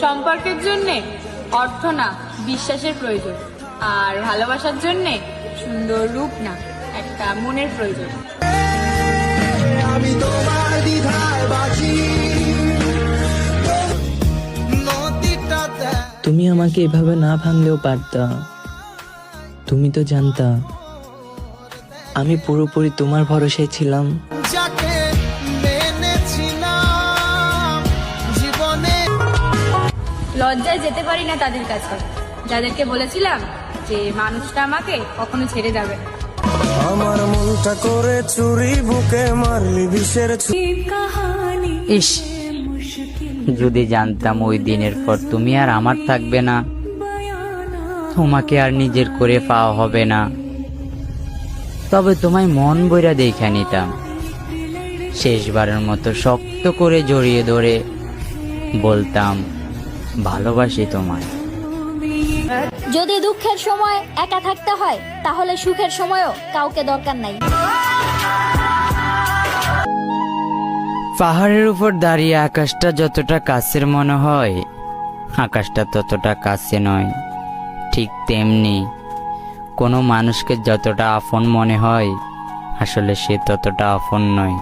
সম্পর্কের জন্যে অর্থ না, বিশ্বাসের প্রয়োজন। আর ভালোবাসার জন্যে সুন্দর রূপ না, একটা মনের প্রয়োজন। আমি তোমার দ্বিধায় বাঁচি। তুমি আমাকে এভাবে না ভাঙলেও পারতা। তুমি তো জানতা আমি পুরোপুরি তোমার ভরসায় ছিলাম। যাকে মেনেছিলাম জীবনে, লজ্জায় যেতে পারি না তাদের কাছে, যাদেরকে বলেছিলাম যে মানুষটা আমাকে কখনো ছেড়ে যাবে না। আমার মনটা করে চুরি, বুকে মারলি বিষের ইস, যদি জানতাম ওই দিনের পর তুমি আর আমার থাকবে না, তোমাকে আর নিজের করে পাওয়া হবে না, তবে তোমায় মন বইরা দেখা নিতাম। শেষবারের মতো শক্ত করে জড়িয়ে ধরে বলতাম ভালোবাসি তোমায়। যদি দুঃখের সময় একা থাকতে হয়, তাহলে সুখের সময়ও কাউকে দরকার নাই। পাহাড়ের উপর দাঁড়িয়ে আকাশটা যতটা কাছের মনে হয়, আকাশটা ততটা কাছে নয়। ঠিক তেমনি কোনো মানুষকে যতটা আপন মনে হয়, আসলে সে ততটা আপন নয়।